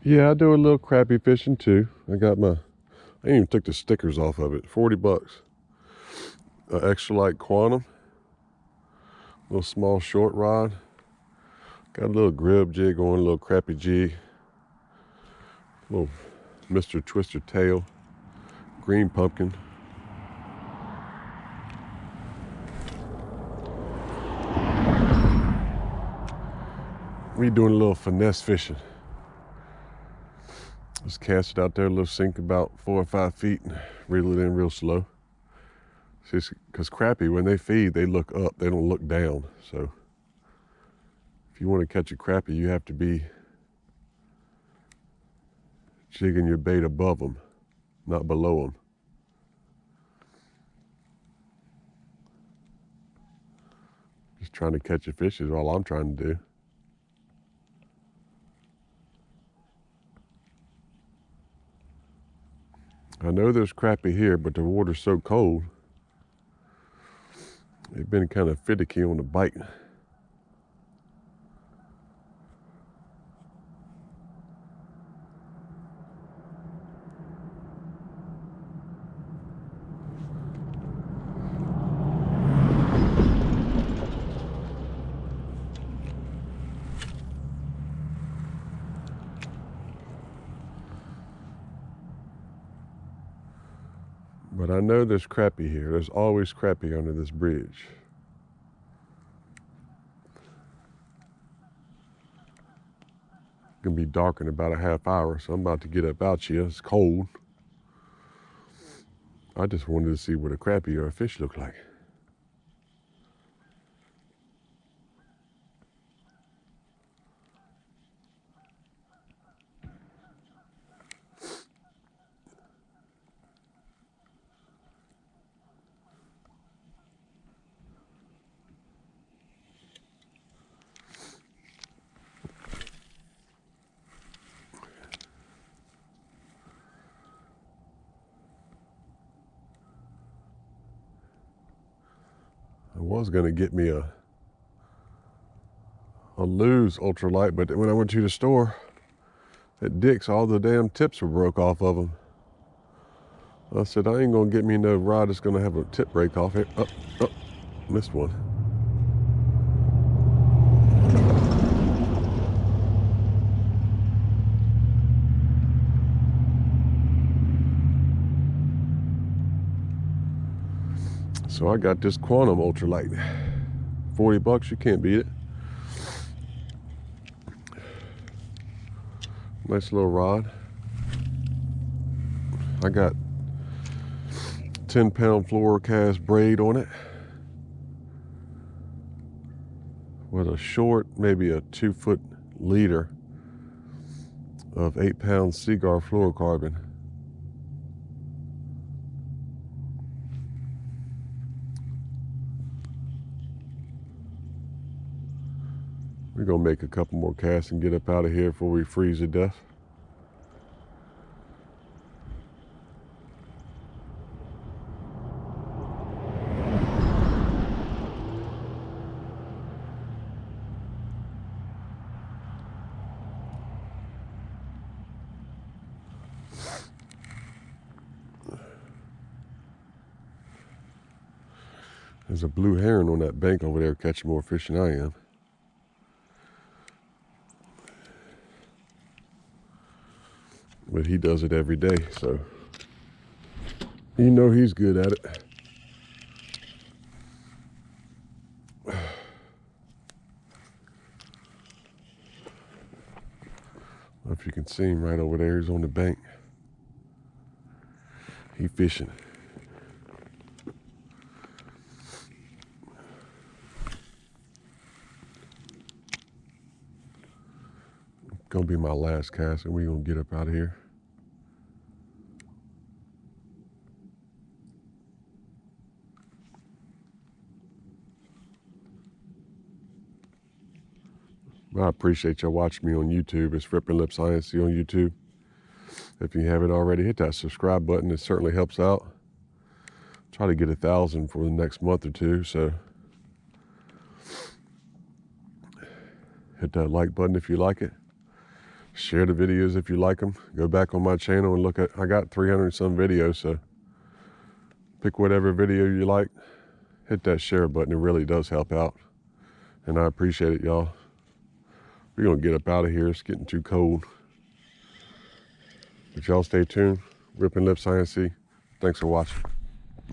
Yeah, I do a little crappie fishing too. I even took the stickers off of it. 40 bucks. Extra light quantum, little small short rod. Got a little grib jig on, a little crappie jig, little Mr. Twister tail, green pumpkin. We doing a little finesse fishing. Just cast it out there, a little sink about 4 or 5 feet, and reel it in real slow. Because crappie, when they feed, they look up, they don't look down. So if you want to catch a crappie, you have to be jigging your bait above them, not below them. Just trying to catch a fish is all I'm trying to do. I know there's crappie here, but the water's so cold, they've been kind of finicky on the bite. But I know there's crappie here. There's always crappie under this bridge. It's gonna be dark in about a half hour, so I'm about to get up out here. It's cold. I just wanted to see what a crappie or a fish look like. I was gonna get me a Lose ultralight, but when I went to the store at Dick's, all the damn tips were broke off of them. I said, I ain't gonna get me no rod that's gonna have a tip break off it. Oh, missed one. So I got this quantum ultralight. 40 bucks, you can't beat it. Nice little rod. I got 10-pound fluorocast braid on it with a short, maybe a 2-foot leader of 8-pound Seaguar fluorocarbon. We're gonna make a couple more casts and get up out of here before we freeze to death. There's a blue heron on that bank over there catching more fish than I am. But he does it every day, so you know he's good at it. I don't know if you can see him right over there. He's on the bank. He fishing. Gonna be my last cast, and we're gonna get up out of here. I appreciate y'all watching me on YouTube. It's Ripping Lips INC on YouTube. If you haven't already, hit that subscribe button. It certainly helps out. Try to get 1,000 for the next month or two, so hit that like button if you like it. Share the videos if you like them. Go back on my channel and look at, I got 300 some videos, so pick whatever video you like. Hit that share button. It really does help out. And I appreciate it, y'all. We're going to get up out of here. It's getting too cold. But y'all stay tuned. Rip and Lip Science. Thanks for watching.